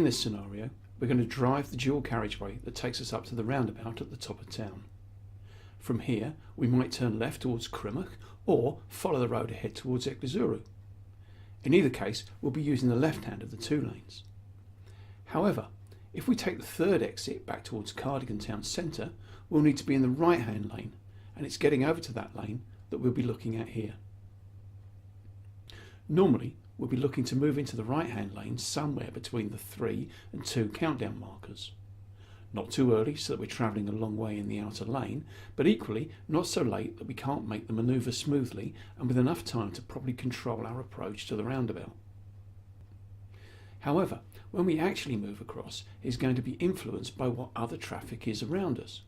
this scenario, we're going to drive the dual carriageway that takes us up to the roundabout at the top of town. From here, we might turn left towards Crimmock or follow the road ahead towards Ecclesuru. In either case, we'll be using the left hand of the two lanes. However, if we take the third exit back towards Cardigan Test Centre, we'll need to be in the right hand lane, and it's getting over to that lane that we'll be looking at here. Normally, we'll be looking to move into the right hand lane somewhere between the 3 and 2 countdown markers. Not too early so that we're travelling a long way in the outer lane, but equally not so late that we can't make the manoeuvre smoothly and with enough time to properly control our approach to the roundabout. However, when we actually move across, it's going to be influenced by what other traffic is around us.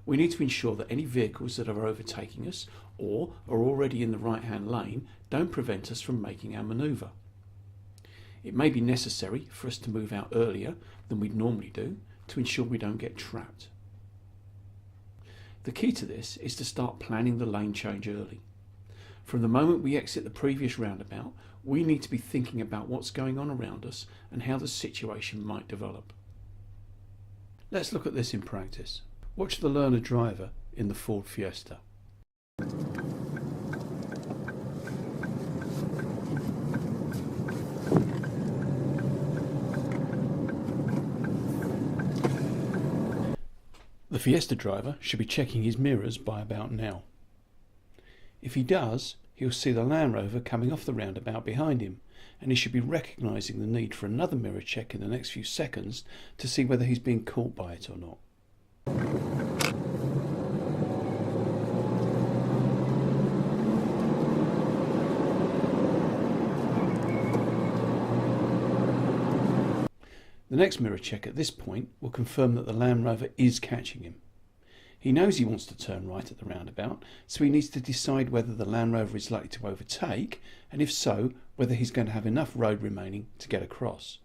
We need to ensure that any vehicles that are overtaking us or are already in the right hand lane don't prevent us from making our manoeuvre. It may be necessary for us to move out earlier than we'd normally do to ensure we don't get trapped. The key to this is to start planning the lane change early. From the moment we exit the previous roundabout, we need to be thinking about what's going on around us and how the situation might develop. Let's look at this in practice. Watch the learner driver in the Ford Fiesta. The Fiesta driver should be checking his mirrors by about now. If he does, he'll see the Land Rover coming off the roundabout behind him, and he should be recognising the need for another mirror check in the next few seconds to see whether he's been caught by it or not. The next mirror check at this point will confirm that the Land Rover is catching him. He knows he wants to turn right at the roundabout, so he needs to decide whether the Land Rover is likely to overtake, and if so, whether he's going to have enough road remaining to get across.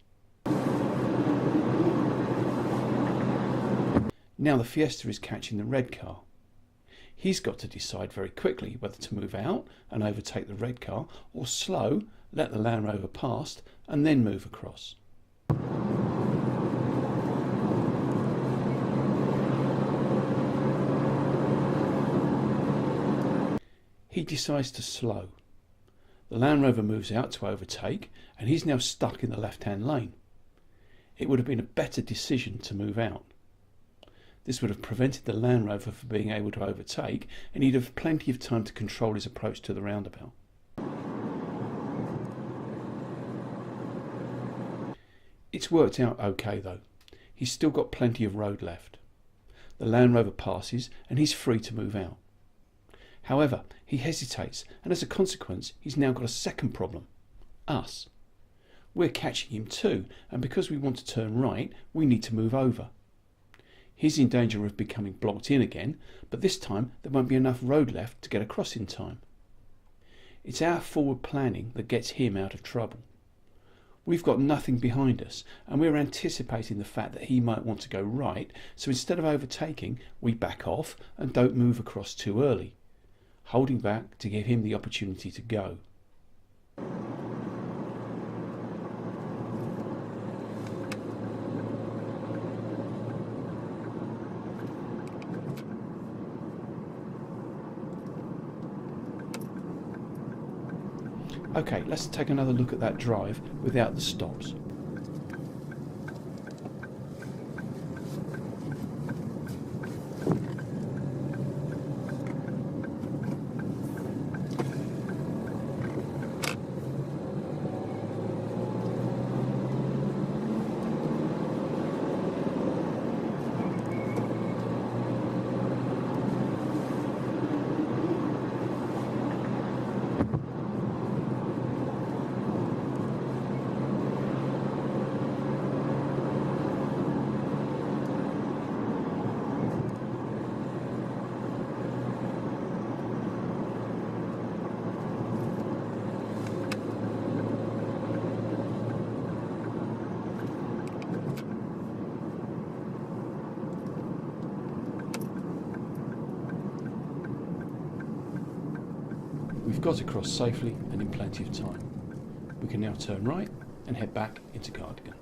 Now the Fiesta is catching the red car. He's got to decide very quickly whether to move out and overtake the red car, or slow, let the Land Rover past, and then move across. He decides to slow. The Land Rover moves out to overtake, and he's now stuck in the left-hand lane. It would have been a better decision to move out. This would have prevented the Land Rover from being able to overtake, and he'd have plenty of time to control his approach to the roundabout. It's worked out okay though. He's still got plenty of road left. The Land Rover passes, and he's free to move out. However, he hesitates, and as a consequence, he's now got a second problem: us. We're catching him too, and because we want to turn right, we need to move over. He's in danger of becoming blocked in again, but this time there won't be enough road left to get across in time. It's our forward planning that gets him out of trouble. We've got nothing behind us, and we're anticipating the fact that he might want to go right, so instead of overtaking, we back off and don't move across too early, holding back to give him the opportunity to go. Okay, let's take another look at that drive without the stops. We've got across safely and in plenty of time. We can now turn right and head back into Cardigan.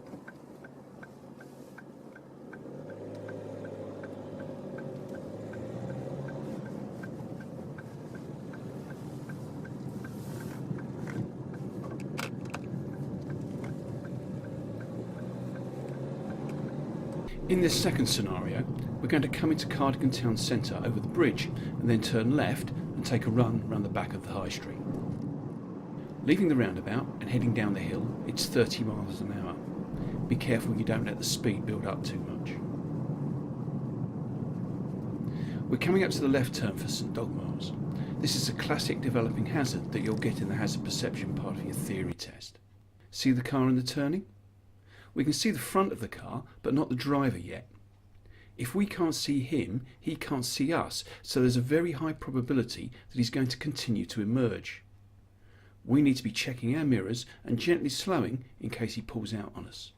In this second scenario, we're going to come into Cardigan Town Centre over the bridge and then turn left and take a run round the back of the high street. Leaving the roundabout and heading down the hill, it's 30 miles an hour. Be careful you don't let the speed build up too much. We're coming up to the left turn for St Dogmaels. This is a classic developing hazard that you'll get in the hazard perception part of your theory test. See the car in the turning? We can see the front of the car, but not the driver yet. If we can't see him, he can't see us, so there's a very high probability that he's going to continue to emerge. We need to be checking our mirrors and gently slowing in case he pulls out on us.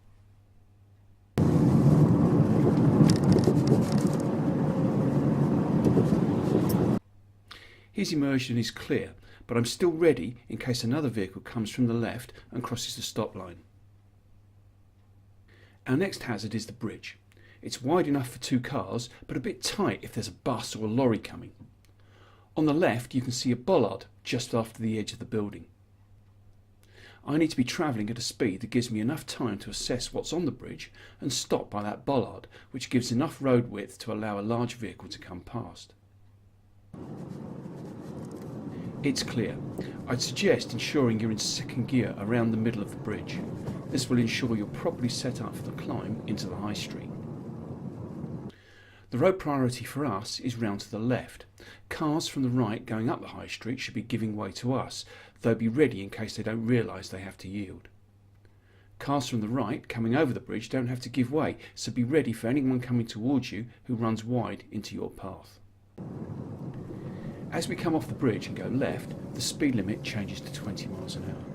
He's emerged and is clear, but I'm still ready in case another vehicle comes from the left and crosses the stop line. Our next hazard is the bridge. It's wide enough for 2 cars, but a bit tight if there's a bus or a lorry coming. On the left you can see a bollard just after the edge of the building. I need to be travelling at a speed that gives me enough time to assess what's on the bridge and stop by that bollard, which gives enough road width to allow a large vehicle to come past. It's clear. I'd suggest ensuring you're in second gear around the middle of the bridge. This will ensure you're properly set up for the climb into the high street. The road priority for us is round to the left. Cars from the right going up the high street should be giving way to us, though be ready in case they don't realise they have to yield. Cars from the right coming over the bridge don't have to give way, so be ready for anyone coming towards you who runs wide into your path. As we come off the bridge and go left, the speed limit changes to 20 miles an hour.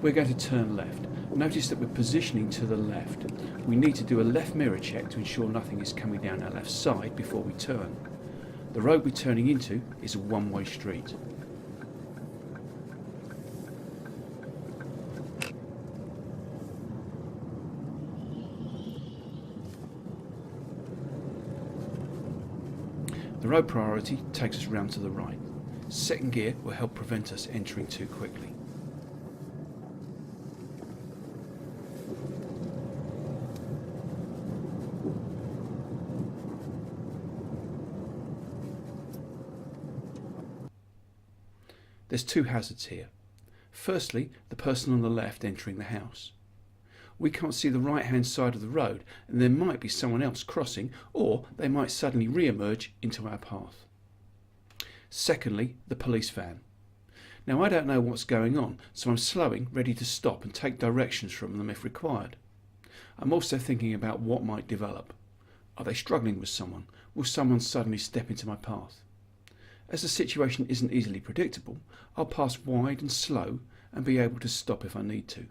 We're going to turn left. Notice that we're positioning to the left. We need to do a left mirror check to ensure nothing is coming down our left side before we turn. The road we're turning into is a one-way street. The road priority takes us round to the right. Second gear will help prevent us entering too quickly. There's 2 hazards here. Firstly, the person on the left entering the house. We can't see the right hand side of the road and there might be someone else crossing, or they might suddenly re-emerge into our path. Secondly, the police van. Now I don't know what's going on, so I'm slowing, ready to stop and take directions from them if required. I'm also thinking about what might develop. Are they struggling with someone? Will someone suddenly step into my path? As the situation isn't easily predictable, I'll pass wide and slow and be able to stop if I need to.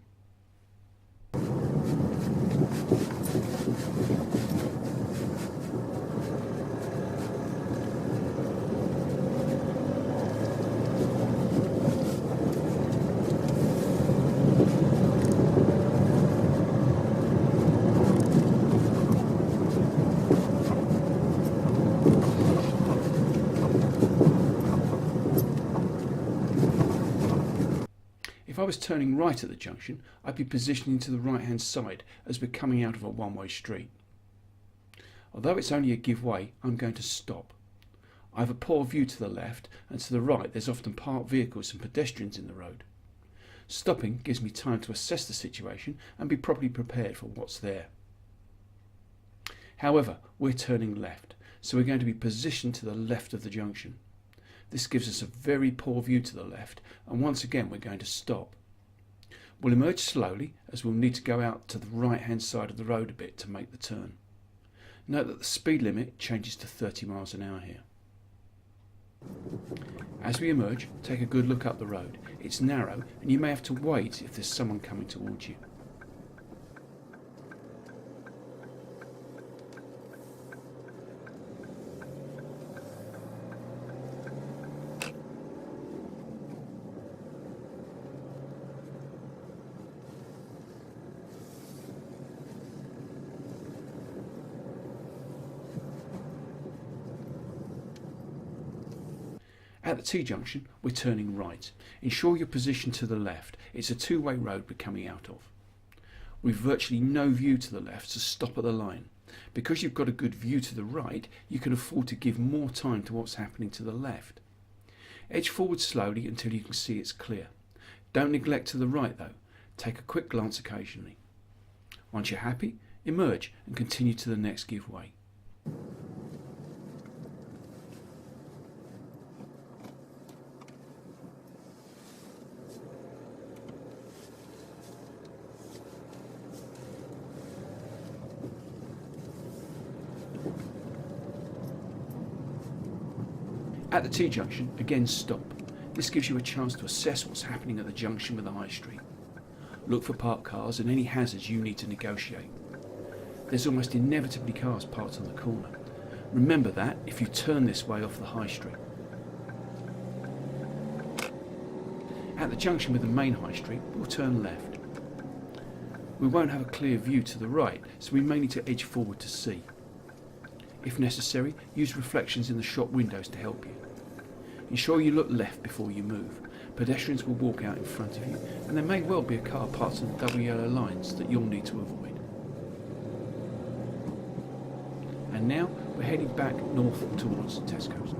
If I was turning right at the junction, I'd be positioning to the right hand side as we're coming out of a one-way street. Although it's only a give way, I'm going to stop. I have a poor view to the left, and to the right there's often parked vehicles and pedestrians in the road. Stopping gives me time to assess the situation and be properly prepared for what's there. However, we're turning left, so we're going to be positioned to the left of the junction. This gives us a very poor view to the left, and once again we're going to stop. We'll emerge slowly as we'll need to go out to the right hand side of the road a bit to make the turn. Note that the speed limit changes to 30 miles an hour here. As we emerge, take a good look up the road. It's narrow and you may have to wait if there's someone coming towards you. At the T-junction, we're turning right. Ensure you're positioned to the left. It's a two-way road we're coming out of. with virtually no view to the left, so stop at the line. Because you've got a good view to the right, you can afford to give more time to what's happening to the left. Edge forward slowly until you can see it's clear. Don't neglect to the right though. Take a quick glance occasionally. Once you're happy, emerge and continue to the next give way. At the T-junction, again stop. This gives you a chance to assess what's happening at the junction with the high street. Look for parked cars and any hazards you need to negotiate. There's almost inevitably cars parked on the corner. Remember that if you turn this way off the high street. At the junction with the main high street, we'll turn left. We won't have a clear view to the right, so we may need to edge forward to see. If necessary, use reflections in the shop windows to help you. Ensure you look left before you move. Pedestrians will walk out in front of you, and there may well be a car parked on the double yellow lines that you'll need to avoid. And now we're heading back north towards Tesco's.